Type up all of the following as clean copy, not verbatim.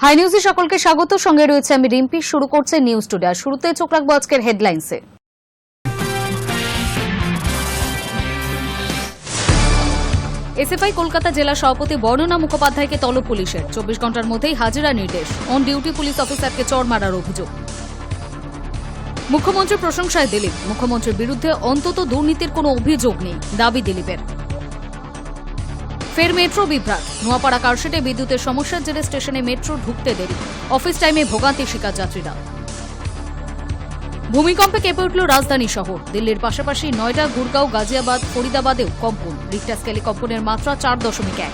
High নিউজে সকলকে স্বাগত। সঙ্গে রয়েছে আমি রিম্পি। শুরু করছে নিউজ টুডে। শুরুতে চোখ রাখবো আজকের হেডলাইন্সে। এসএফআই কলকাতা জেলা সভাপতি বর্ণনা মুখোপাধ্যায়কে তলব পুলিশের। 24 ঘন্টার মধ্যেই হাজিরা নির্দেশ। অন ডিউটি পুলিশ অফিসারকে চড় মারার অভিযোগ। মুখ্যমন্ত্রীর প্রশংসায় দিলীপ। মুখ্যমন্ত্রীর বিরুদ্ধে অন্তত দুর্নীতির কোনো অভিযোগ নেই, দাবি দিলীপের। ফের মেট্রো বিভ্রাট। নোয়াপাড়া কারশেডে বিদ্যুতের সমস্যার জেরে স্টেশনে মেট্রো ঢুকতে দেরি। অফিস টাইমে ভোগান্তি শিকার যাত্রীরা। ভূমিকম্পে কেঁপে উঠল রাজধানী শহর। দিল্লির পাশাপাশি নয়ডা, গুরগাঁও, গাজিয়াবাদ, ফরিদাবাদেও কম্পন। রিক্টার স্কেলে কম্পনের মাত্রা 4.1।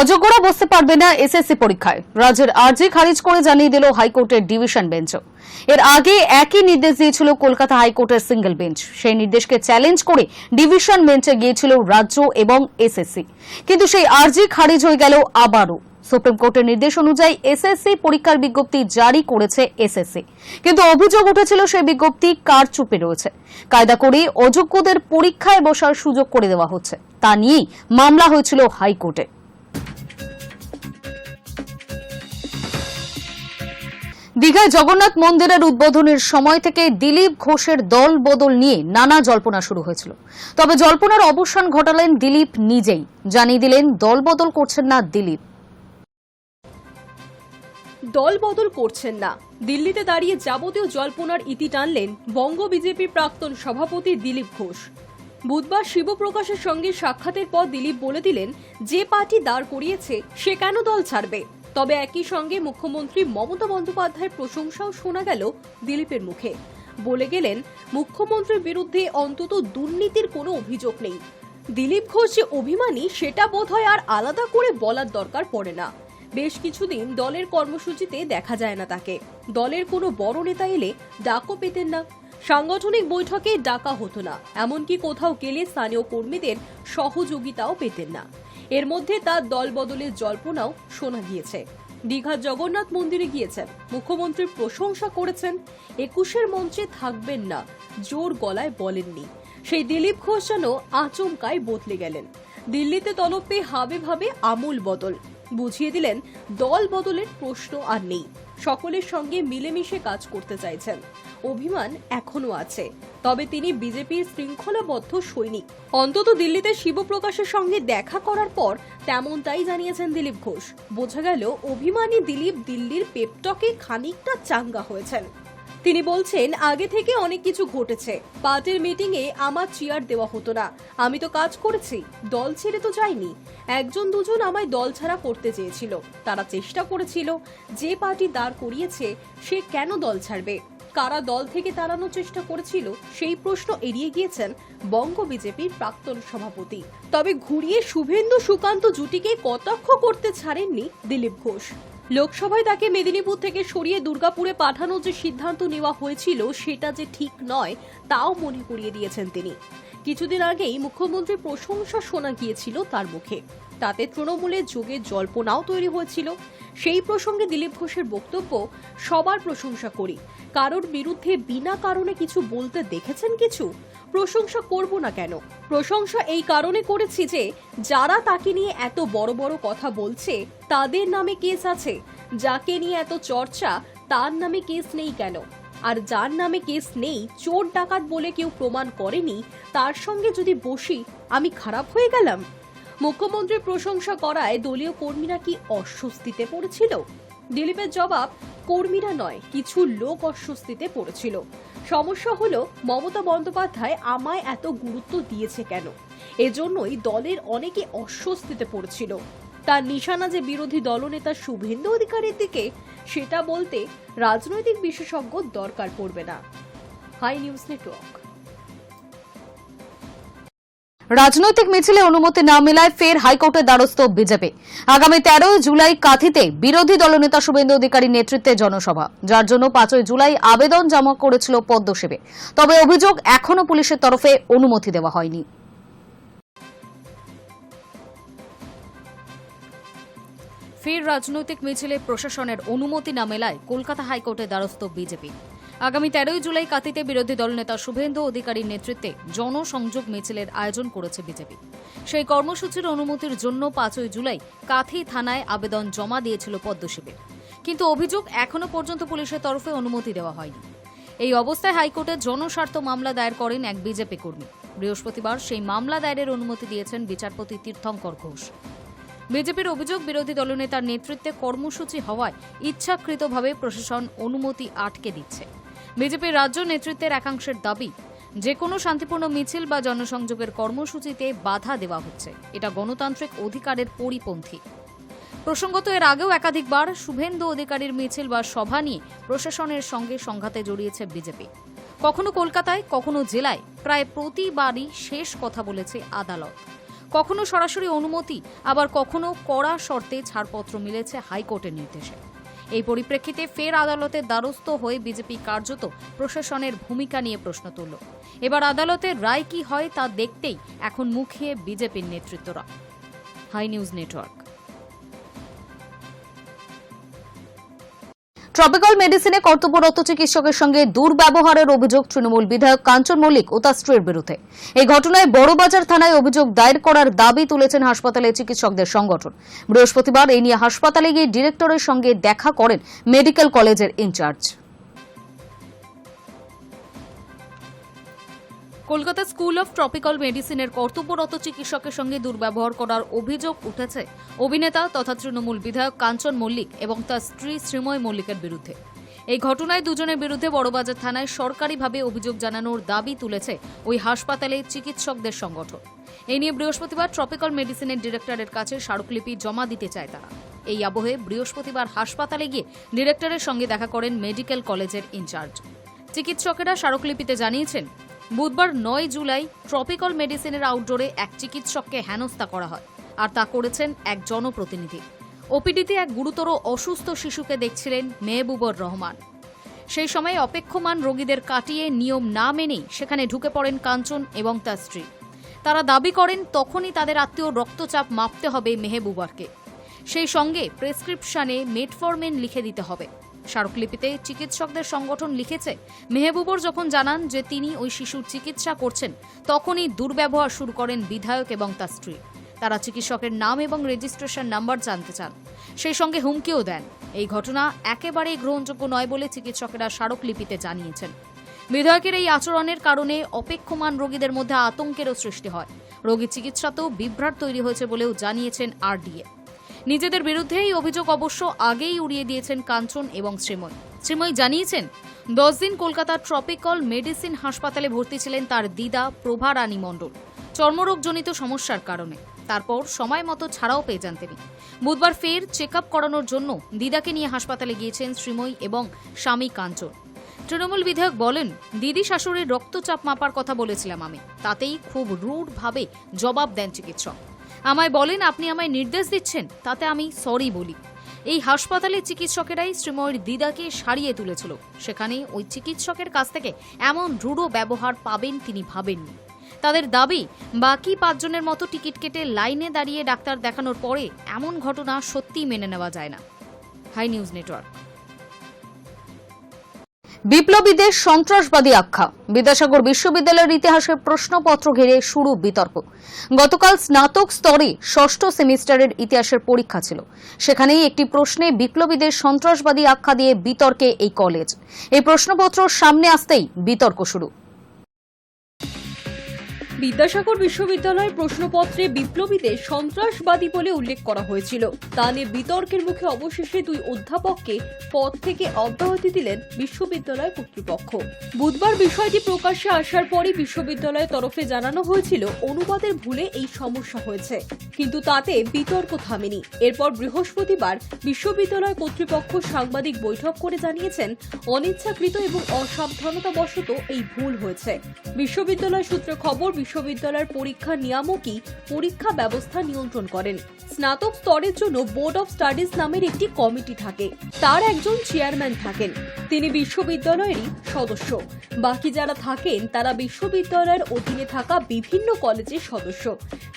অযোগ্যরা বসতে পারবে না এসএসসি পরীক্ষায়। রাজ্যের আর্জি খারিজ করে জানিয়ে দিল হাইকোর্টের ডিভিশন বেঞ্চ। এর আগে একই নির্দেশ দিয়েছিল কলকাতা হাইকোর্টের সিঙ্গেল বেঞ্চ। সেই নির্দেশকে চ্যালেঞ্জ করে ডিভিশন বেঞ্চে গিয়েছিল রাজ্য এবং এসএসসি, কিন্তু সেই আর্জি খারিজ হয়ে গেল আবারও। সুপ্রিম কোর্টের নির্দেশ অনুযায়ী এসএসসি পরীক্ষার বিজ্ঞপ্তি জারি করেছে এসএসসি, কিন্তু অভিযোগ উঠেছিল সেই বিজ্ঞপ্তি কারচুপি রয়েছে। কায়দা করে অযোগ্যদের পরীক্ষায় বসার সুযোগ করে দেওয়া হচ্ছে, তা নিয়েই মামলা হয়েছিল হাইকোর্টে। দীঘায় জগন্নাথ মন্দিরের উদ্বোধনের সময় থেকে দিলীপ ঘোষের দল বদল নিয়ে নানা জল্পনা শুরু হয়েছিল। তবে জল্পনার অবসান ঘটালেন দিলীপ নিজেই। জানিয়ে দিলেন দল বদল করছেন না দিলীপ। দল বদল করছেন না। দিল্লিতে দাঁড়িয়ে যাবতীয় জল্পনার ইতি টানলেন বঙ্গ বিজেপির প্রাক্তন সভাপতি দিলীপ ঘোষ। বুধবার শিবপ্রকাশের সঙ্গে সাক্ষাতের পর দিলীপ বলে দিলেন, যে পার্টি দাঁড় করিয়েছে সে কেন দল ছাড়বে। তবে একই সঙ্গে মুখ্যমন্ত্রী মমতা বন্দ্যোপাধ্যায়ের প্রশংসাও শোনা গেল দিলীপের মুখে। বলে গেলেন, মুখ্যমন্ত্রীর বিরুদ্ধে অন্তত দুর্নীতির কোনো অভিযোগ নেই। দিলীপ ঘোষ যে অভিমানী সেটা বোধহয় আর আলাদা করে বলার দরকার পড়ে না। বেশ কিছুদিন দলের কর্মসূচিতে দেখা যায় না তাকে। দলের কোনো বড় নেতা এলে ডাকও পেতেন না, সাংগঠনিক বৈঠকে ডাকা হতো না, এমনকি কোথাও গেলে স্থানীয় কর্মীদের সহযোগিতাও পেতেন না। এর মধ্যে তার দল বদলের জল্পনাও শোনা গিয়েছে। দীঘার জগন্নাথ মন্দিরে গিয়েছেন, মুখ্যমন্ত্রীর প্রশংসা করেছেন, 21-এর মঞ্চে থাকবেন না জোর গলায় বলেননি। সেই দিলীপ ঘোষ যেন আচমকাই বদলে গেলেন। দিল্লিতে তলব পেয়ে হাবে ভাবে আমূল বদল। বুঝিয়ে দিলেন দল বদলের প্রশ্ন আর নেই, সকলের সঙ্গে মিলেমিশে কাজ করতে চাইছেন। অভিমান এখনো আছে, তবে তিনি বিজেপির শৃঙ্খলাবদ্ধ সৈনিক। অন্তত দিল্লিতে শিবপ্রকাশের সঙ্গে দেখা করার পর তেমনটাই জানিয়েছেন দিলীপ ঘোষ। বোঝা গেল অভিমানী দিলীপ দিল্লির পেপটকে খানিকটা চাঙ্গা হয়েছেন। তিনি বলছেন, আগে থেকে অনেক কিছু ঘটেছে। পার্টির মিটিং এ আমার চেয়ার দেওয়া হতো না, আমি তো কাজ করেছি, দল ছেড়ে তো যাইনি। একজন দুজন আমায় দল ছাড়া করতে চেয়েছিল, তারা চেষ্টা করেছিল। যে পার্টি দাঁড় করিয়েছে সে কেন দল ছাড়বে, কারা দল থেকে তাড়ানোর চেষ্টা করেছিল, সেই প্রশ্ন এড়িয়ে গিয়েছেন বঙ্গ বিজেপির প্রাক্তন সভাপতি। তবে ঘুরিয়ে শুভেন্দু সুকান্ত জুটিকে কটাক্ষ করতে ছাড়েননি দিলীপ ঘোষ। লোকসভায় তাকে মেদিনীপুর থেকে সরিয়ে দুর্গাপুরে পাঠানোর যে সিদ্ধান্ত নেওয়া হয়েছিল সেটা যে ঠিক নয় তাও মনে করিয়ে দিয়েছেন তিনি। কিছুদিন আগেই মুখ্যমন্ত্রীর প্রশংসা শোনা গিয়েছিল তার মুখে, তাতে তৃণমূলের যোগের জল্পনাও তৈরি হয়েছিল। সেই প্রসঙ্গে দিলীপ ঘোষের বক্তব্য, সবার প্রশংসা করি, কারোর বিরুদ্ধে বিনা কারণে কিছু বলতে দেখেছেন কিছু, প্রশংসা করব না কেন। প্রশংসা এই কারণে করেছি যে যারা তাকে নিয়ে এত বড় বড় কথা বলছে তাদের নামে কেস আছে, যাকে নিয়ে এত চর্চা তার নামে কেস নেই কেন, আর যার নামে কেস নেই, চোর ডাকাত বলে কেউ প্রমাণ করেনি, তার সঙ্গে যদি বসি আমি খারাপ হয়ে গেলাম। মুখ্যমন্ত্রীর প্রশংসা করায় দলীয় কর্মীরা কি অস্বস্তিতে পড়েছিল? দিলীপের জবাব, কর্মীরা নয়, কিছু লোক অস্বস্তিতে পড়েছিল। সমস্যা হলো মমতা বন্দ্যোপাধ্যায় আমায় এত গুরুত্ব দিয়েছে কেন, এজন্যই দলের অনেকে অস্বস্তিতে পড়েছিল। তার নিশানা যে বিরোধী দলনেতা শুভেন্দু অধিকারীর দিকে, সেটা বলতে রাজনৈতিক বিশেষজ্ঞ দরকার পড়বে না। Hi news Network. রাজনৈতিক মিছিলে অনুমতি না মেলায় ফের হাইকোর্টের দ্বারস্থ বিজেপি। আগামী 13 জুলাই কাঁথিতে বিরোধী দলনেতা শুভেন্দু অধিকারীর নেতৃত্বে জনসভা, যার জন্য 5 জুলাই আবেদন জমা করেছিল পদ্মসেবে। তবে অভিযোগ, এখনো পুলিশের তরফে অনুমতি দেওয়া হয়নি। ফের রাজনৈতিক মিছিলে প্রশাসনের অনুমতি না মেলায় কলকাতা হাইকোর্টের দ্বারস্থ বিজেপি। আগামী 13 জুলাই কাঁথিতে বিরোধী দলনেতা শুভেন্দু অধিকারীর নেতৃত্বে জনসংযোগ মিছিলের আয়োজন করেছে বিজেপি। সেই কর্মসূচির অনুমতির জন্য 5 জুলাই কাঁথি থানায় আবেদন জমা দিয়েছিল পদ্মশিবির, কিন্তু অভিযোগ এখনো পর্যন্ত পুলিশের তরফে অনুমতি দেওয়া হয়নি। এই অবস্থায় হাইকোর্টে জনস্বার্থ মামলা দায়ের করেন এক বিজেপি কর্মী। বৃহস্পতিবার সেই মামলা দায়েরের অনুমতি দিয়েছেন বিচারপতি তীর্থঙ্কর ঘোষ। বিজেপির অভিযোগ, বিরোধী দলনেতার নেতৃত্বে কর্মসূচি হওয়ায় ইচ্ছাকৃতভাবে প্রশাসন অনুমতি আটকে দিচ্ছে। বিজেপির রাজ্য নেতৃত্বের একাংশের দাবি, যে কোনো শান্তিপূর্ণ মিছিল বা জনসংযোগের কর্মসূচিতে বাধা দেওয়া হচ্ছে, এটা গণতান্ত্রিক অধিকারের পরিপন্থী। প্রসঙ্গত এর আগেও একাধিকবার শুভেন্দু অধিকারীর মিছিল বা সভা নিয়ে প্রশাসনের সঙ্গে সংঘাতে জড়িয়েছে বিজেপি। কখনো কলকাতায়, কখনো জেলায়, প্রায় প্রতিবারই শেষ কথা বলেছে আদালত। কখনো সরাসরি অনুমতি, আবার কখনো কড়া শর্তে ছাড়পত্র মিলেছে হাইকোর্টের নির্দেশে। এই পরিপ্রেক্ষিতে ফের আদালতের দ্বারস্থ হয়ে বিজেপি কার্যত প্রশাসনের ভূমিকা নিয়ে প্রশ্ন তুলল। এবার আদালতের রায় কি হয় তা দেখতেই এখন মুখিয়ে বিজেপির নেতৃত্বরা। Hi news Network. ট্রপিক্যাল মেডিসিনে কর্তব্যরত চিকিৎসকের সঙ্গে দুর্ব্যবহারের অভিযোগ তৃণমূল বিধায়ক কাঞ্চন মল্লিক ও তার স্ত্রীর বিরুদ্ধে। এই ঘটনায় বড়বাজার থানায় অভিযোগ দায়ের করার দাবি তুলেছেন হাসপাতালে চিকিৎসকদের সংগঠন। বৃহস্পতিবার এই নিয়ে হাসপাতালে গিয়ে ডিরেক্টরের সঙ্গে দেখা করেন মেডিকেল কলেজের incharge. Kolkata school of tropical মেডিসিনের কর্তব্যরত চিকিৎসকের সঙ্গে দুর্ব্যবহার করার অভিযোগ উঠেছে অভিনেতা তথা তৃণমূল বিধায়ক কাঞ্চন মল্লিক এবং তার স্ত্রী শ্রীময় মল্লিকের বিরুদ্ধে। এই ঘটনায় দুজনের বিরুদ্ধে বড়বাজার থানায় সরকারিভাবে অভিযোগ জানানোর দাবি তুলেছে ওই হাসপাতালে চিকিৎসকদের সংগঠন। এই নিয়ে বৃহস্পতিবার ট্রপিক্যাল মেডিসিনের ডিরেক্টরের কাছে স্মারকলিপি জমা দিতে চায় তারা। এই আবহে বৃহস্পতিবার হাসপাতালে গিয়ে ডিরেক্টরের সঙ্গে দেখা করেন মেডিকেল কলেজের ইনচার্জ। চিকিৎসকেরা স্মারকলিপিতে জানিয়েছেন, বুধবার 9 জুলাই ট্রপিক্যাল মেডিসিনের আউটডোরে এক চিকিৎসককে হেনস্থা করা হয়, আর তা করেছেন এক জনপ্রতিনিধি। ওপিডিতে এক গুরুতর অসুস্থ শিশুকে দেখছিলেন মেহবুবুর রহমান। সেই সময় অপেক্ষমান রোগীদের কাটিয়ে নিয়ম না মেনেই সেখানে ঢুকে পড়েন কাঞ্চন এবং তার স্ত্রী। তারা দাবি করেন তখনই তাদের আত্মীয় রক্তচাপ মাপতে হবে মেহবুবারকে, সেই সঙ্গে প্রেসক্রিপশনে মেটফরমিন লিখে দিতে হবে। স্মারকলিপিতে চিকিৎসকদের সংগঠন লিখেছে, মেহবুবুর যখন জানান যে তিনি ওই শিশুর চিকিৎসা করছেন, তখনই দুর্ব্যবহার শুরু করেন বিধায়ক এবং তার স্ত্রী। তারা চিকিৎসকের নাম এবং রেজিস্ট্রেশন নাম্বার জানতে চান, সেই সঙ্গে হুমকিও দেন। এই ঘটনা একেবারেই গ্রহণযোগ্য নয় বলে চিকিৎসকেরা স্মারকলিপিতে জানিয়েছেন। বিধায়কের এই আচরণের কারণে অপেক্ষমান রোগীদের মধ্যে আতঙ্কেরও সৃষ্টি হয়। রোগীর চিকিৎসাতেও বিভ্রাট তৈরি হয়েছে বলেও জানিয়েছেন আরডিএ। নিজেদের বিরুদ্ধে এই অভিযোগ অবশ্য আগেই উড়িয়ে দিয়েছেন কাঞ্চন এবং শ্রীময়। শ্রীময় জানিয়েছেন, 10 দিন কলকাতার ট্রপিক্যাল মেডিসিন হাসপাতালে ভর্তি ছিলেন তার দিদা প্রভা রানী মণ্ডল চর্মরোগজনিত সমস্যার কারণে। তারপর সময় মতো ছাড়াও পেয়ে যান তিনি। বুধবার ফের চেক আপ করানোর জন্য দিদাকে নিয়ে হাসপাতালে গিয়েছেন শ্রীময় এবং স্বামী কাঞ্চন। তৃণমূল বিধায়ক বলেন, দিদি শাশুড়ির রক্তচাপ মাপার কথা বলেছিলাম আমি, তাতেই খুব রুড ভাবে জবাব দেন চিকিৎসক। আমায় বলেন, আপনি আমায় নির্দেশ দিচ্ছেন, তাতে আমি সরি বলি। এই হাসপাতালে চিকিৎসকেরাই শ্রীময়ের দিদাকে সারিয়ে তুলেছিল। সেখানে ওই চিকিৎসকের কাছ থেকে এমন রূঢ় ব্যবহার পাবেন তিনি ভাবেননি। তাদের দাবি, বাকি 5 জনের মতো টিকিট কেটে লাইনে দাঁড়িয়ে ডাক্তার দেখানোর পরে এমন ঘটনা সত্যিই মেনে নেওয়া যায় না। Hi news Network. বিপ্লবীদের সন্ত্রাসবাদী আখ্যা, বিদ্যাসাগর বিশ্ববিদ্যালয়ের ইতিহাসের প্রশ্নপত্র ঘিরে শুরু বিতর্ক। গতকাল স্নাতক স্তরে 6ষ্ঠ সেমিস্টারের ইতিহাসের পরীক্ষা ছিল। সেখানেই একটি প্রশ্নে বিপ্লবীদের সন্ত্রাসবাদী আখ্যা দিয়ে বিতর্কে এই কলেজ। এই প্রশ্নপত্র সামনে আসতেই বিতর্ক শুরু। বিদ্যাসাগর বিশ্ববিদ্যালয়ের প্রশ্নপত্রে বিপ্লবীদের সন্ত্রাসবাদী বলে উল্লেখ করা হয়েছিল। তা নিয়ে বিতর্কের মুখে অবশেষে 2 অধ্যাপককে পদ থেকে অব্যাহতি দিলেন বিশ্ববিদ্যালয় কর্তৃপক্ষ। বুধবার বিষয়টি প্রকাশ্যে আসার পরই বিশ্ববিদ্যালয়ের তরফে জানানো হয়েছিল অনুবাদের ভুলে এই সমস্যা হয়েছে, কিন্তু তাতে বিতর্ক থামেনি। এরপর বৃহস্পতিবার বিশ্ববিদ্যালয় কর্তৃপক্ষ সাংবাদিক বৈঠক করে জানিয়েছেন, অনিচ্ছাকৃত এবং অসাবধানতাবশত এই ভুল হয়েছে। বিশ্ববিদ্যালয় সূত্রে খবর, বিশ্ববিদ্যালয়ের পরীক্ষা নিয়ামকই পরীক্ষা ব্যবস্থা নিয়ন্ত্রণ করেন। স্নাতক স্তরের জন্য বোর্ড অফ স্টাডিজ নামের একটি কমিটি থাকে, তার একজন চেয়ারম্যান থাকেন, তিনি বিশ্ববিদ্যালয়েরই সদস্য। বাকি যারা থাকেন তারা বিশ্ববিদ্যালয়ের অধীনে থাকা বিভিন্ন কলেজের সদস্য।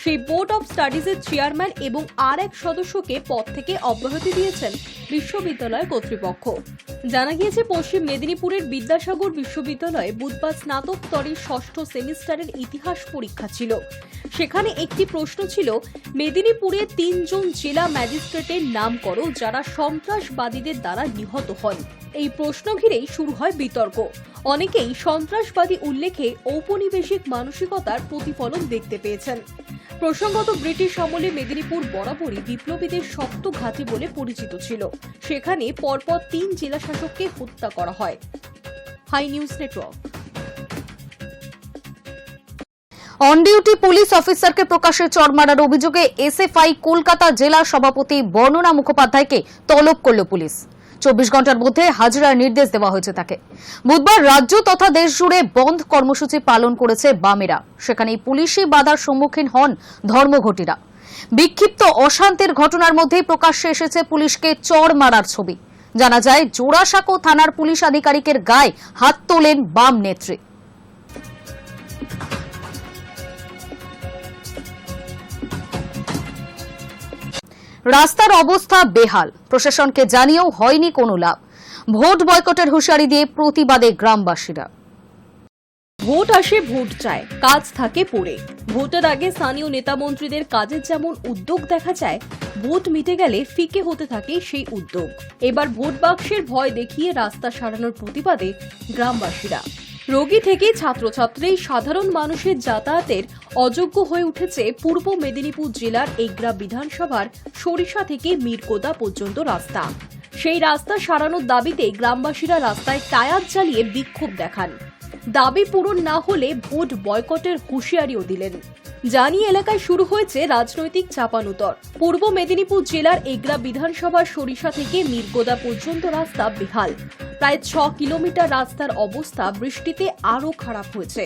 সেই বোর্ড অফ স্টাডিজ কলেজের চেয়ারম্যান এবং আর এক সদস্যকে পদ থেকে অব্যাহতি দিয়েছেন বিশ্ববিদ্যালয় কর্তৃপক্ষ। জানা গিয়েছে, পশ্চিম মেদিনীপুরের বিদ্যাসাগর বিশ্ববিদ্যালয়ে বুধবার স্নাতক স্তরের ষষ্ঠ সেমিস্টারের ইতিহাস পরীক্ষা ছিল। সেখানে একটি প্রশ্ন ছিল, মেদিনীপুরে 3 জন জেলা ম্যাজিস্ট্রেটের নাম করো যারা সন্ত্রাসবাদীদের দ্বারা নিহত হন। এই প্রশ্ন ঘিরেই শুরু হয় বিতর্ক। অনেকেই সন্ত্রাসবাদী উল্লেখে ঔপনিবেশিক মানসিকতার প্রতিফলন দেখতে পেয়েছেন। প্রসঙ্গত, ব্রিটিশ আমলে মেদিনীপুর বরাবরই বিপ্লবীদের শক্ত ঘাঁটি বলে পরিচিত ছিল। সেখানে পরপর 3 জেলা শাসককে হত্যা করা হয়। Hi news Network. On duty police অফিসারকে প্রকাশ্যে চড় মারার অভিযোগে এসএফআই কলকাতা জেলা সভাপতি বর্ণনা মুখোপাধ্যায়কে তলব করল পুলিশ। 24 ঘন্টার মধ্যে হাজিরার নির্দেশ দেওয়া হয়েছে তাকে। বুধবার রাজ্য তথা দেশ জুড়ে বন্ধ কর্মসূচি পালন করেছে বামেরা। সেখানেই পুলিশি বাধার সম্মুখীন হন ধর্মঘটিরা। বিক্ষিপ্ত অশান্তির ঘটনার মধ্যেই প্রকাশ্যে এসেছে পুলিশকে চড় মারার ছবি। জানা যায়, জোড়াসাঁকো থানার পুলিশ আধিকারিকের গায়ে হাত তোলেন বাম নেত্রী। রাস্তার অবস্থা বেহাল, প্রশাসনকে জানিয়েও হয়নি কোনো লাভ। ভোট বয়কটের হুঁশিয়ারি দিয়ে প্রতিবাদে গ্রামবাসীরা। ভোট আসে, ভোট চায়, কাজ থাকে পড়ে। ভোটের আগে স্থানীয় নেতা মন্ত্রীদের কাজের যেমন উদ্যোগ দেখা যায়, ভোট মিটে গেলে ফিকে হতে থাকে সেই উদ্যোগ। এবার ভোট বাক্সের ভয় দেখিয়ে রাস্তা সারানোর প্রতিবাদে গ্রামবাসীরা। রোগী থেকে ছাত্রছাত্রী সাধারণ মানুষের যাতায়াতের অযোগ্য হয়ে উঠেছে পূর্ব মেদিনীপুর জেলার এগরা বিধানসভার সরিষা থেকে মিরকোদা পর্যন্ত রাস্তা। সেই রাস্তা সারানোর দাবিতে গ্রামবাসীরা রাস্তায় টায়ার জ্বালিয়ে বিক্ষোভ দেখান। দাবি পূরণ না হলে ভোট বয়কটের হুঁশিয়ারিও দিলেন। জানি এলাকায় শুরু হয়েছে রাজনৈতিক চাপানুতর। পূর্ব মেদিনীপুর জেলার এগরা বিধানসভার সরিষা থেকে মিরকোদা পর্যন্ত রাস্তা বেহাল। প্রায় 6 কিলোমিটার রাস্তার অবস্থা বৃষ্টিতে আরও খারাপ হয়েছে।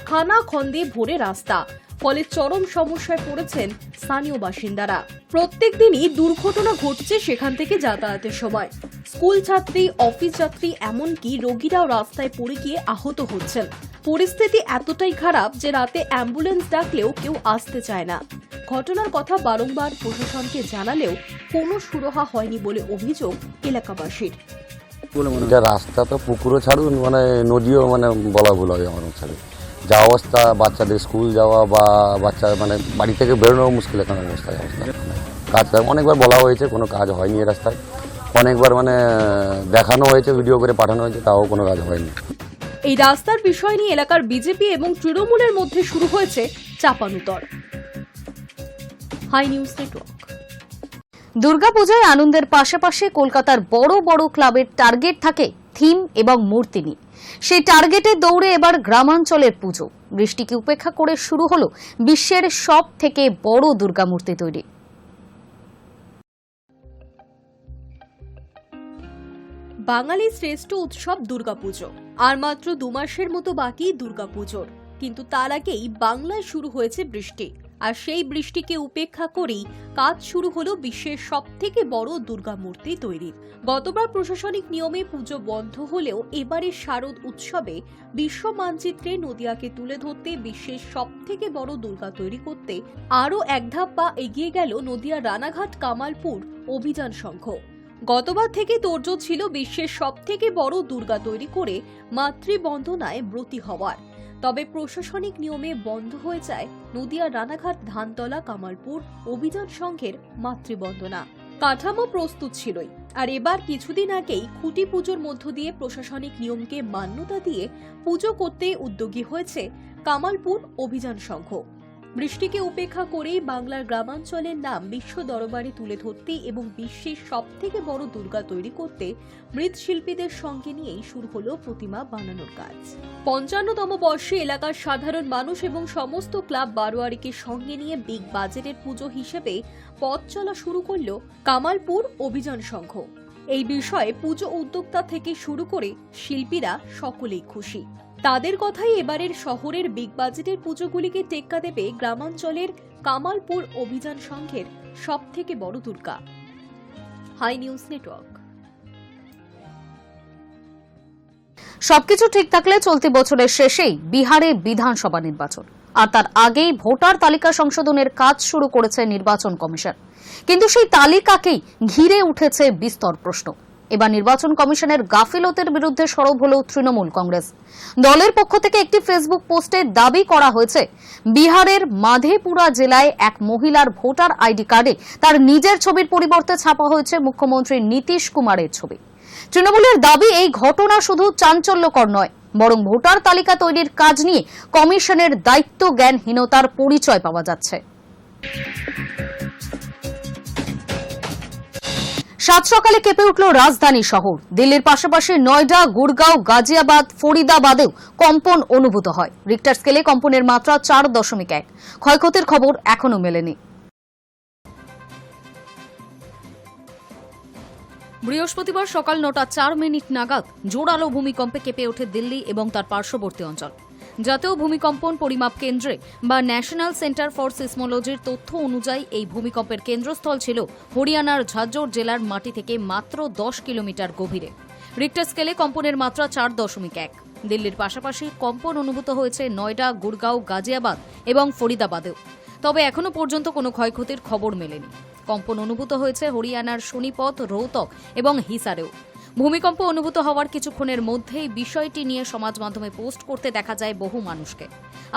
খানা খন্দে ভরে রাস্তা, ফলে চরম সমস্যায় পড়েছেন স্থানীয় বাসিন্দারা। প্রত্যেক দিনই দুর্ঘটনা ঘটছে সেখান থেকে যাতায়াতের সময়। স্কুল ছাত্রী, অফিস যাত্রী, এমনকি রোগীরাও রাস্তায় পড়ে গিয়ে আহত হচ্ছেন। পরিস্থিতি এতটাই খারাপ যে রাতে অ্যাম্বুলেন্স ডাকলেও কেউ আসতে চায় না। ঘটনার কথা বারংবার প্রশাসনকে জানালেও কোনো সুরাহা হয়নি বলে অভিযোগ এলাকাবাসীর। রাস্তা তো পুকুরও ছাড়ুন, মানে নদীও মানে বলা ভুল হবে আমার ছাড়ে। যা অবস্থা, বাচ্চাদের স্কুল যাওয়া বা বাচ্চা মানে বাড়ি থেকে বেরোনো মুশকিল এখন অবস্থায়। কাজ অনেকবার বলা হয়েছে, কোনো কাজ হয়নি এই রাস্তায়। অনেকবার মানে দেখানো হয়েছে, ভিডিও করে পাঠানো হয়েছে, তাও কোনো কাজ হয়নি। এই রাস্তার বিষয় নিয়ে এলাকার বিজেপি এবং তৃণমূলের মধ্যে শুরু হয়েছে চাপানুতর। Hi news network. দুর্গাপূজায় আনন্দের পাশাপাশি কলকাতার বড় বড় ক্লাবের টার্গেট থাকে থিম এবং মূর্তি নিয়ে। সেই টার্গেটে দৌড়ে এবার গ্রামাঞ্চলের পুজো। বৃষ্টিকে উপেক্ষা করে শুরু হলো বিশ্বের সব থেকে বড় দুর্গা মূর্তি তৈরি। বাঙালির শ্রেষ্ঠ উৎসব দুর্গাপুজো। আর মাত্র 2 মাসের মতো বাকি দুর্গাপুজোর, কিন্তু তার আগেই বাংলায় শুরু হয়েছে বৃষ্টি। আর সেই বৃষ্টিকে উপেক্ষা করেই কাজ শুরু হলো বিশ্বের সবথেকে বড় দুর্গা মূর্তি তৈরির। গতবার প্রশাসনিক নিয়মে পুজো বন্ধ হলেও এবারের শারদ উৎসবে বিশ্ব মানচিত্রে নদিয়াকে তুলে ধরতে বিশ্বের সবথেকে বড় দুর্গা তৈরি করতে আরও এক ধাপ পা এগিয়ে গেল নদিয়ার রানাঘাট কামালপুর অভিযান সংঘ। গতবার থেকে তোড়জোড় ছিল বিশ্বের সবথেকে বড় দুর্গা তৈরি করে মাতৃবন্দনায় ব্রতী হওয়ার। তবে প্রশাসনিক নিয়মে বন্ধ হয়ে যায় নদিয়ার রানাঘাট ধানতলা কামালপুর অভিযান সংঘের মাতৃবন্দনা। কাঠামো প্রস্তুত ছিলই, আর এবার কিছুদিন আগেই খুঁটি পুজোর মধ্য দিয়ে প্রশাসনিক নিয়মকে মান্যতা দিয়ে পুজো করতে উদ্যোগী হয়েছে কামালপুর অভিযান সংঘ। বৃষ্টিকে উপেক্ষা করেই বাংলার গ্রামাঞ্চলের নাম বিশ্ব দরবারে তুলে ধরতে এবং বিশ্বের সবথেকে বড় দুর্গা তৈরি করতে মৃৎশিল্পীদের সঙ্গে নিয়েই শুরু হলো প্রতিমা বানানোর কাজ। 55তম বর্ষে এলাকার সাধারণ মানুষ এবং সমস্ত ক্লাব বারোয়ারিকে সঙ্গে নিয়ে বিগ বাজেটের পুজো হিসেবে পথ চলা শুরু করল কামালপুর অভিযান সংঘ। এই বিষয়ে পুজো উদ্যোক্তা থেকে শুরু করে শিল্পীরা সকলেই খুশি। তাদের কথাই এবারের শহরের বিগ বাজেটের পুজোগুলিকে টেক্কা দেবে গ্রামাঞ্চলের কামালপুর অভিযান সংঘের সবথেকে বড় দুর্গা। High news network. সবকিছু ঠিক থাকলে চলতি বছরের শেষেই বিহারে বিধানসভা নির্বাচন। আর তার আগেই ভোটার তালিকা সংশোধনের কাজ শুরু করেছে নির্বাচন কমিশন। কিন্তু সেই তালিকাকেই ঘিরে উঠেছে বিস্তর প্রশ্ন। এবার নির্বাচন কমিশনের গাফিলতির বিরুদ্ধে সরব হল তৃণমূল কংগ্রেস। দলের পক্ষ থেকে একটি ফেসবুক পোস্টে দাবি করা হয়েছে, বিহারের মাধেপুরা জেলায় এক মহিলার ভোটার আইডি কার্ডে তার নিজের ছবির পরিবর্তে ছাপা হয়েছে মুখ্যমন্ত্রী নীতিশ কুমারের ছবি। তৃণমূলের দাবি, এই ঘটনা শুধু চাঞ্চল্যকর নয়, বরং ভোটার তালিকা তৈরির কাজ নিয়ে কমিশনের দায়িত্ব জ্ঞানহীনতার পরিচয় পাওয়া যাচ্ছে। সাত সকালে কেঁপে উঠল রাজধানী শহর। দিল্লির পাশাপাশি নয়ডা, গুড়গাঁও, গাজিয়াবাদ, ফরিদাবাদেও কম্পন অনুভূত হয়। রিক্টার স্কেলে কম্পনের মাত্রা 4.1। ক্ষয়ক্ষতির খবর এখনো মেলেনি। বৃহস্পতিবার সকাল 9:04 নাগাদ জোরালো ভূমিকম্পে কেঁপে ওঠে দিল্লি এবং তার পার্শ্ববর্তী অঞ্চল। জাতীয় ভূমিকম্পন পরিমাপ কেন্দ্রে বা ন্যাশনাল সেন্টার ফর সিসমোলজির তথ্য অনুযায়ী এই ভূমিকম্পের কেন্দ্রস্থল ছিল হরিয়ানার ঝাজ্জর জেলার মাটি থেকে মাত্র 10 কিলোমিটার গভীরে। রিক্টার স্কেলে কম্পনের মাত্রা 4.1। দিল্লির পাশাপাশি কম্পন অনুভূত হয়েছে নয়ডা, গুড়গাঁও, গাজিয়াবাদ এবং ফরিদাবাদেও। তবে এখনো পর্যন্ত কোনো ক্ষয়ক্ষতির খবর মেলেনি। কম্পন অনুভূত হয়েছে হরিয়ানার সোনিপত, রোহতক এবং হিসারেও। ভূমিকম্প অনুভূত হওয়ার কিছুক্ষণের মধ্যেই বিষয়টি নিয়ে সমাজ মাধ্যমে পোস্ট করতে দেখা যায় বহু মানুষকে।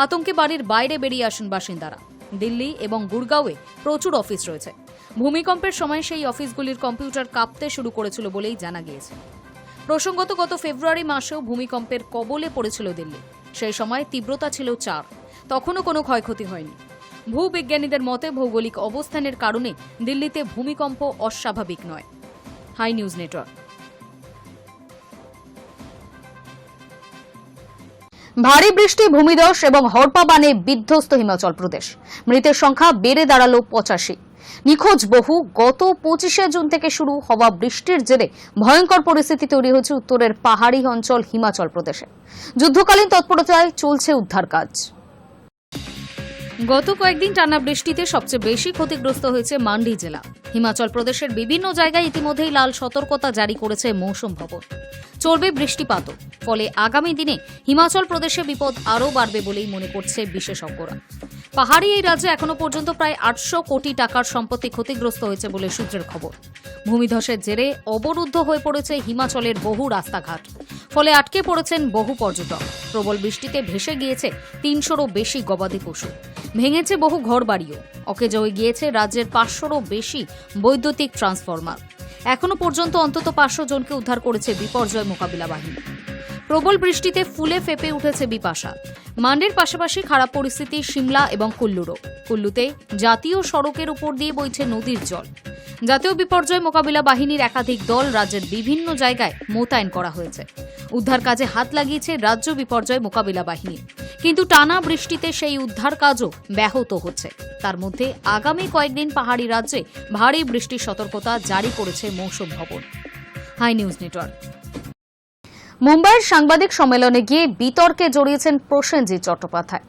আতঙ্কে বাড়ির বাইরে বেরিয়ে আসেন বাসিন্দারা। দিল্লি এবং গুড়গাঁওয়ে প্রচুর অফিস রয়েছে। ভূমিকম্পের সময় সেই অফিসগুলির কম্পিউটার কাঁপতে শুরু করেছিল বলেই জানা গিয়েছে। প্রসঙ্গত, গত ফেব্রুয়ারি মাসেও ভূমিকম্পের কবলে পড়েছিল দিল্লি। সেই সময় তীব্রতা ছিল 4। তখনও কোনো ক্ষয়ক্ষতি হয়নি। ভূবিজ্ঞানীদের মতে ভৌগোলিক অবস্থানের কারণে দিল্লিতে ভূমিকম্প অস্বাভাবিক নয়। Hi news Network. ভারী বৃষ্টি, ভূমিধস এবং হড়পা-বানে বিধ্বস্ত হিমাচল প্রদেশ। মৃতের সংখ্যা বেড়ে দাঁড়ালো 85। নিখোঁজ বহু। গত 25শে জুন থেকে শুরু হওয়া বৃষ্টির জেরে ভয়ঙ্কর পরিস্থিতি তৈরি হয়েছে উত্তরের পাহাড়ি অঞ্চল হিমাচল প্রদেশে। যুদ্ধকালীন তৎপরতায় চলছে উদ্ধার কাজ। গত কয়েকদিন টানা বৃষ্টিতে সবচেয়ে বেশি ক্ষতিগ্রস্ত হয়েছে মান্ডি জেলা। হিমাচল প্রদেশের বিভিন্ন জায়গায় ইতিমধ্যেই লাল সতর্কতা জারি করেছে মৌসুম ভবন। চলবে বৃষ্টিপাতও। ফলে আগামী দিনে হিমাচল প্রদেশে বিপদ আরও বাড়বে বলেই মনে করছে বিশেষজ্ঞরা। পাহাড়ি এই রাজ্যে এখনো পর্যন্ত প্রায় 800 কোটি টাকার সম্পত্তি ক্ষতিগ্রস্ত হয়েছে বলে সূত্রের খবর। ভূমিধসের জেরে অবরুদ্ধ হয়ে পড়েছে হিমাচলের বহু রাস্তাঘাট। ফলে আটকে পড়েছেন বহু পর্যটক। প্রবল বৃষ্টিতে ভেসে গিয়েছে 300রও বেশি গবাদি পশু। ভেঙেছে বহু ঘরবাড়িও। অকেজ হয়ে গিয়েছে রাজ্যের 500রও বেশি বৈদ্যুতিক ট্রান্সফরমার। এখনো পর্যন্ত অন্তত 500 জনকে উদ্ধার করেছে বিপর্যয় মোকাবিলা বাহিনী। প্রবল বৃষ্টিতে ফুলে ফেপে উঠেছে বিপাশা। মান্ডির পাশাপাশি খারাপ পরিস্থিতি সিমলা এবং কুল্লুরও। কুল্লুতে জাতীয় সড়কের উপর দিয়ে বইছে নদীর জল। জাতীয় বিপর্যয় মোকাবিলা বাহিনীর একাধিক দল রাজ্যের বিভিন্ন জায়গায় মোতায়েন করা হয়েছে। উদ্ধার কাজে হাত লাগিয়েছে রাজ্য বিপর্যয় মোকাবিলা বাহিনী। কিন্তু টানা বৃষ্টিতে সেই উদ্ধার কাজও ব্যাহত হচ্ছে। তার মধ্যে আগামী কয়েকদিন পাহাড়ি রাজ্যে ভারী বৃষ্টির সতর্কতা জারি করেছে Mausam Bhavan. Hi news Network. মুম্বাইয়ের সাংবাদিক সম্মেলনে গিয়ে বিতর্কে জড়িয়েছেন প্রসেনজিৎ চট্টোপাধ্যায়।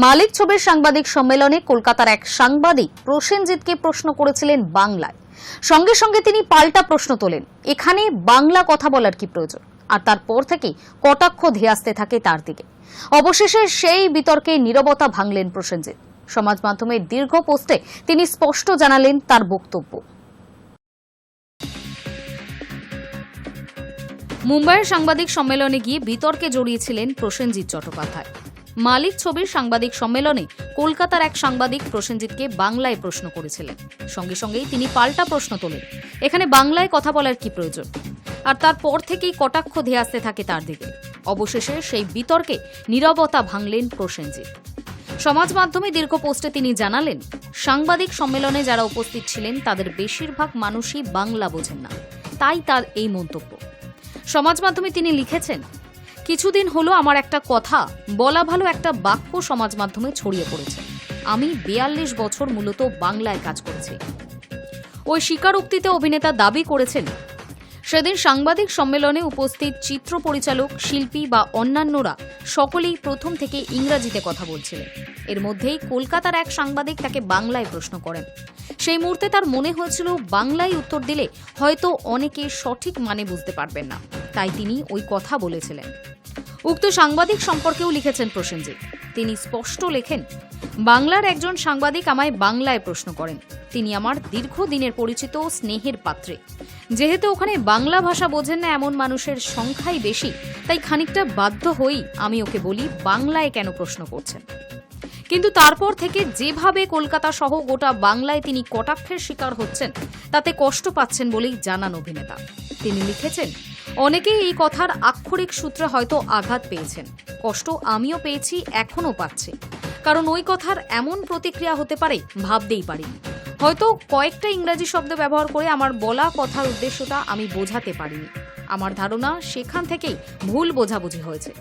মালিক ছবির সাংবাদিক সম্মেলনে কলকাতার এক সাংবাদিক প্রসেনজিৎকে প্রশ্ন করেছিলেন বাংলায়। সঙ্গে সঙ্গে তিনি পাল্টা প্রশ্ন তোলেন, এখানে বাংলা কথা বলার কি প্রয়োজন? আর তারপর থেকেই কটাক্ষ ধেয়ে আসতে থাকে তার দিকে। অবশেষে সেই বিতর্কে নীরবতা ভাঙলেন প্রসেনজিৎ। সমাজ মাধ্যমের দীর্ঘ পোস্টে তিনি স্পষ্ট জানালেন তার বক্তব্য। মুম্বাইয়ের সাংবাদিক সম্মেলনে গিয়ে বিতর্কে জড়িয়েছিলেন প্রসেনজিৎ চট্টোপাধ্যায়। মালিক ছবির সাংবাদিক সম্মেলনে কলকাতার এক সাংবাদিক প্রসেনজিৎকে বাংলায় প্রশ্ন করেছিলেন। সঙ্গে সঙ্গেই তিনি পাল্টা প্রশ্ন তোলেন, এখানে বাংলায় কথা বলার কি প্রয়োজন? আর তারপর থেকেই কটাক্ষ ধেয়ে আসতে থাকে তার দিকে। অবশেষে সেই বিতর্কে নীরবতা ভাঙলেন প্রসেনজিৎ। সমাজ মাধ্যমে দীর্ঘ পোস্টে তিনি জানালেন, সাংবাদিক সম্মেলনে যারা উপস্থিত ছিলেন তাদের বেশিরভাগ মানুষই বাংলা বোঝেন না, তাই তার এই মন্তব্য। সমাজ মাধ্যমে তিনি লিখেছেন, কিছুদিন হলো আমার একটা কথা বলা ভালো একটা বাক্য সমাজ মাধ্যমে ছড়িয়ে পড়েছে। আমি 42 বছর মূলত বাংলায় কাজ করেছি। ওই স্বীকারোক্তিতে অভিনেতা দাবি করেছেন, সেদিন সাংবাদিক সম্মেলনে উপস্থিত চিত্র পরিচালক, শিল্পী বা অন্যান্যরা সকলেই প্রথম থেকে ইংরাজিতে কথা বলছিলেন। এর মধ্যেই কলকাতার এক সাংবাদিক তাকে বাংলায় প্রশ্ন করেন। সেই মুহূর্তে তার মনে হয়েছিল বাংলায় উত্তর দিলে হয়তো অনেকে সঠিক মানে বুঝতে পারবেন না, তাই তিনি ওই কথা বলেছিলেন। উক্ত সাংবাদিক সম্পর্কেও লিখেছেন প্রসেনজিৎ। তিনি স্পষ্ট লেখেন, বাংলার একজন সাংবাদিক আমায় বাংলায় প্রশ্ন করেন। তিনি আমার দীর্ঘদিনের পরিচিত স্নেহের পাত্রে। যেহেতু ওখানে বাংলা ভাষা বোঝেন না এমন মানুষের সংখ্যাই বেশি, তাই খানিকটা বাধ্য হই আমি ওকে বলি বাংলায় কেন প্রশ্ন করছেন। কিন্তু তারপর থেকে যেভাবে কলকাতা সহ গোটা বাংলায় তিনি কটাক্ষের শিকার হচ্ছেন, তাতে কষ্ট পাচ্ছেন বলেই জানান অভিনেতা। তিনি লিখেছেন, অনেকেই এই কথার আক্ষরিক সূত্রে হয়তো আঘাত পেয়েছেন। কষ্ট আমিও পেয়েছি, এখনো পাচ্ছি। কারণ ওই কথার এমন প্রতিক্রিয়া হতে পারে ভাবতেই পারিনি। হয়তো কয়েকটা ইংরাজি শব্দ ব্যবহার করে আমার বলা কথার উদ্দেশ্যটা আমি বোঝাতে পারিনি। আমার ধারণা সেখান থেকেই ভুল বোঝাবুঝি হয়েছে।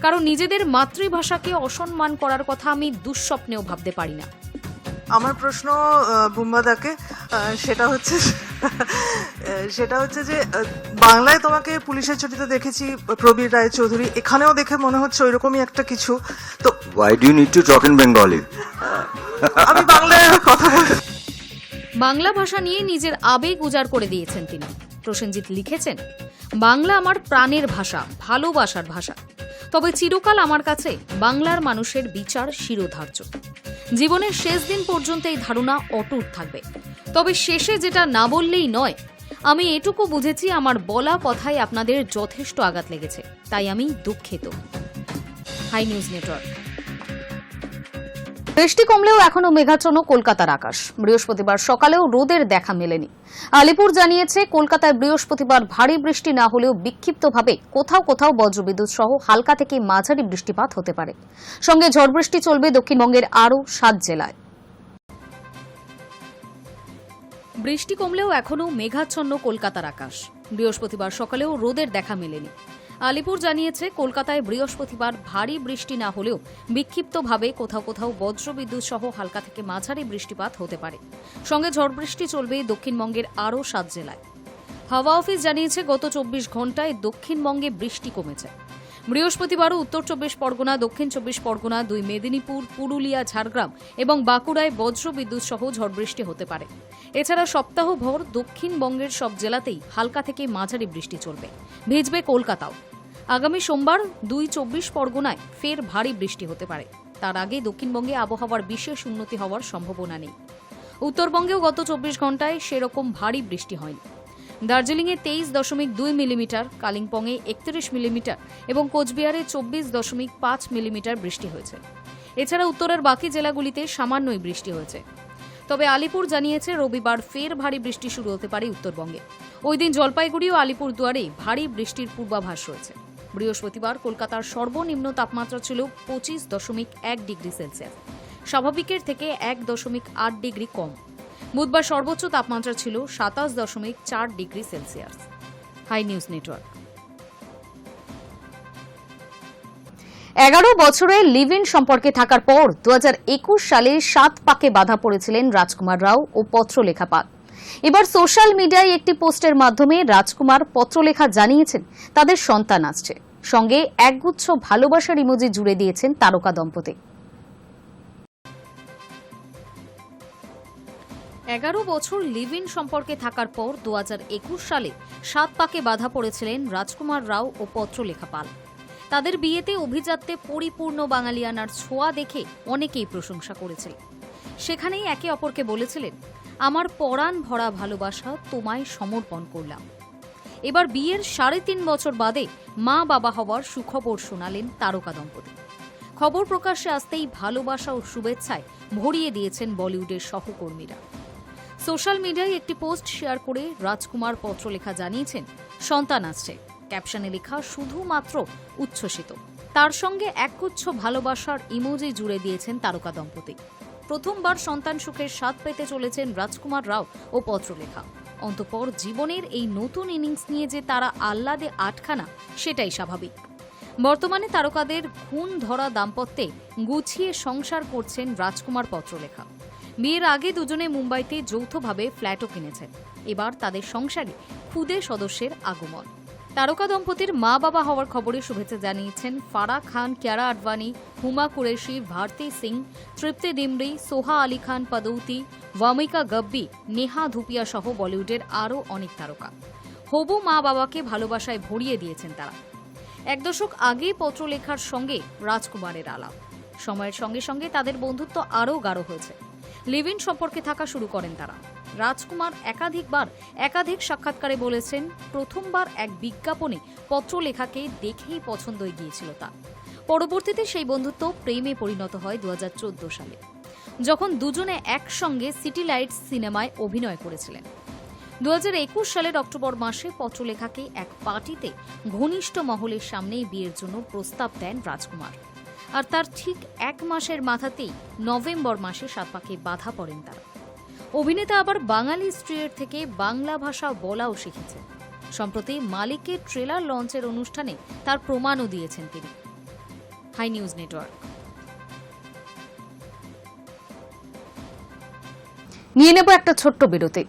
কারণ নিজেদের মাতৃভাষাকে অসম্মান করার কথা আমি দুঃস্বপ্নেও ভাবতে পারি না। আমার প্রশ্ন বুম্বাদাকে, সেটা হচ্ছে যে বাংলায় তোমাকে পুলিশের ছুটিতে দেখেছি প্রবীর রায়চৌধুরী, এখানেও দেখে মনে হচ্ছে ওইরকমই একটা কিছু। তো Why do you need to talk in Bengali? আমি বাংলায় কথা বলি। বাংলা ভাষা নিয়ে নিজের আবেগ উজাড় করে দিয়েছেন তিনি। প্রসেনজিৎ লিখেছেন, বাংলা আমার প্রাণের ভাষা, ভালোবাসার ভাষা। তবে চিরকাল আমার কাছে বাংলার মানুষের বিচার শিরোধার্য। জীবনের শেষ দিন পর্যন্ত এই ধারণা অটুট থাকবে। তবে শেষে যেটা না বললেই নয়, আমি এটুকু বুঝেছি আমার বলা কথায় আপনাদের যথেষ্ট আঘাত লেগেছে, তাই আমি দুঃখিত। Hi news Network. বৃষ্টি কমলেও এখনো মেঘাচ্ছন্ন কলকাতার আকাশ। বৃহস্পতিবার সকালেও রোদের দেখা মেলেনি। আলিপুর জানিয়েছে, কলকাতায় বৃহস্পতিবার ভারী বৃষ্টি না হলেও বিক্ষিপ্তভাবে কোথাও কোথাও বজ্রবিদ্যুৎ সহ হালকা থেকে মাঝারি বৃষ্টিপাত হতে পারে। সঙ্গে ঝড় বৃষ্টি চলবে দক্ষিণবঙ্গের আরও 7 জেলায়। বৃষ্টি কমলেও এখনো মেঘাচ্ছন্ন কলকাতার আকাশ। বৃহস্পতিবার সকালেও রোদের দেখা মেলেনি। আলিপুর জানিয়েছে, কলকাতায় বৃহস্পতিবার ভারী বৃষ্টি না হলেও বিক্ষিপ্তভাবে কোথাও কোথাও বজ্রবিদ্যুৎ সহ হালকা থেকে মাঝারি বৃষ্টিপাত হতে পারে। সঙ্গে ঝড় বৃষ্টি চলবে দক্ষিণবঙ্গের আরও 7 জেলায়। হাওয়া অফিস জানিয়েছে, গত 24 ঘন্টায় দক্ষিণবঙ্গে বৃষ্টি কমেছে। বৃহস্পতিবারও উত্তর 24 পরগনা, দক্ষিণ 24 পরগনা, 2 মেদিনীপুর, পুরুলিয়া, ঝাড়গ্রাম এবং বাঁকুড়ায় বজ্রবিদ্যুৎ সহ ঝড় বৃষ্টি হতে পারে। এছাড়া সপ্তাহভর দক্ষিণবঙ্গের সব জেলাতেই হালকা থেকে মাঝারি বৃষ্টি চলবে। ভিজবে কলকাতাও। আগামী সোমবার 2 24 পরগনায় ফের ভারী বৃষ্টি হতে পারে। তার আগে দক্ষিণবঙ্গে আবহাওয়ার বিশেষ উন্নতি হওয়ার সম্ভাবনা নেই। উত্তরবঙ্গেও গত 24 ঘন্টায় সেরকম ভারী বৃষ্টি হয়নি। দার্জিলিংয়ে 23.2 মিলিমিটার, কালিম্পংয়ে 31 মিলিমিটার এবং কোচবিহারে 24.5 মিলিমিটার বৃষ্টি হয়েছে। এছাড়া উত্তরের বাকি জেলাগুলিতে সামান্যই বৃষ্টি হয়েছে। তবে আলিপুর জানিয়েছে, রবিবার ফের ভারী বৃষ্টি শুরু হতে পারে উত্তরবঙ্গে। ওই দিন জলপাইগুড়ি ও আলিপুরদুয়ারে ভারী বৃষ্টির পূর্বাভাস রয়েছে। বৃহস্পতিবার কলকাতার সর্বনিম্ন তাপমাত্রা ছিল 25.1 ডিগ্রি সেলসিয়াস, স্বাভাবিকের থেকে 1.8 ডিগ্রি কম। বুধবার সর্বোচ্চ তাপমাত্রা ছিল 27.4 degree Celsius. Hi news Network. 11 বছরের লিভ ইন সম্পর্কে থাকার পর 2021 সালে 7 পাকে বাধা পড়েছিলেন রাজকুমার রাও ও পত্রলেখা পাল। এবার সোশ্যাল মিডিয়ায় একটি পোস্টের মাধ্যমে রাজকুমার পত্রলেখা জানিয়েছেন তাদের সন্তান আসছে। সঙ্গে একগুচ্ছ ভালোবাসার ইমোজি জুড়ে দিয়েছেন তারকা দম্পতি। 11 বছর লিভ ইন সম্পর্কে থাকার পর 2021 সালে 7 পাকে বাধা পড়েছিলেন রাজকুমার রাও ও পত্রলেখা পাল। তাদের বিয়েতে অভিজাত্যে পরিপূর্ণ বাঙালিয়ানার ছোঁয়া দেখে অনেকেই প্রশংসা করেছিলেন। সেখানেই একে অপরকে বলেছিলেন, আমার পরাণ ভরা ভালোবাসা তোমায় সমর্পণ করলাম। এবার বিয়ের 3.5 বছর বাদে মা বাবা হওয়ার সুখবর শোনালেন তারকা দম্পতি। খবর প্রকাশ্যে আসতেই ভালোবাসা ও শুভেচ্ছায় ভরিয়ে দিয়েছেন বলিউডের সহকর্মীরা। সোশ্যাল মিডিয়ায় একটি পোস্ট শেয়ার করে রাজকুমার পত্রলেখা জানিয়েছেন সন্তান আসছে। ক্যাপশনে লেখা শুধুমাত্র উচ্ছ্বসিত। তার সঙ্গে একগুচ্ছ ভালোবাসার ইমোজি জুড়ে দিয়েছেন তারকা দম্পতি। প্রথমবার সন্তান সুখের স্বাদ পেতে চলেছেন রাজকুমার রাও ও পত্রলেখা। অন্তঃপর জীবনের এই নতুন ইনিংস নিয়ে যে তারা আহ্লাদে আটখানা, সেটাই স্বাভাবিক। বর্তমানে তারকাদের খুন ধরা দাম্পত্যে গুছিয়ে সংসার করছেন রাজকুমার পত্রলেখা। বিয়ের আগে দুজনে মুম্বাইতে যৌথভাবে ফ্ল্যাটও কিনেছেন। এবার তাদের সংসারে খুদে সদস্যের আগমন। তারকা দম্পতির মা বাবা হওয়ার খবরে শুভেচ্ছা জানিয়েছেন ফারাহ খান, কিয়ারা আডবাণী, হুমা কুরেশি, ভারতী সিং, তৃপ্তি ডিমরি, সোহা আলী খান পদৌতি, ওয়ামিকা গব্বি, নেহা ধুপিয়া সহ বলিউডের আরও অনেক তারকা। হবু মা বাবাকে ভালোবাসায় ভরিয়ে দিয়েছেন তারা। 1 দশক আগে পত্রলেখার সঙ্গে রাজকুমারের আলাপ। সময়ের সঙ্গে সঙ্গে তাদের বন্ধুত্ব আরও গাঢ় হয়েছে। লিভ ইন সম্পর্কে থাকা শুরু করেন তারা। রাজকুমার একাধিক সাক্ষাৎকারে বলেছেন, প্রথমবার এক বিজ্ঞাপনে পত্রলেখাকে দেখেই পছন্দ হয়ে গিয়েছিল তার। পরবর্তীতে সেই বন্ধুত্ব প্রেমে পরিণত হয় 2014 সালে, যখন দুজনে একসঙ্গে সিটি লাইটস সিনেমায় অভিনয় করেছিলেন। 2021 সালের অক্টোবর মাসে পত্রলেখাকে এক পার্টিতে ঘনিষ্ঠ মহলের সামনেই বিয়ের জন্য প্রস্তাব দেন রাজকুমার। আর তার ঠিক 1 মাসের মাথাতেই নভেম্বর মাসে 7 পাকে বাধা পড়েন তারা। অভিনেতা আবার বাঙালি স্ত্রীর থেকে বাংলা ভাষা বলাও শিখেছেন। সম্প্রতি মালিকের ট্রেলার লঞ্চের অনুষ্ঠানে তার প্রমাণও দিয়েছেন তিনি। Hi news Network. নিয়ে নেব একটা ছোট্ট বিরতি।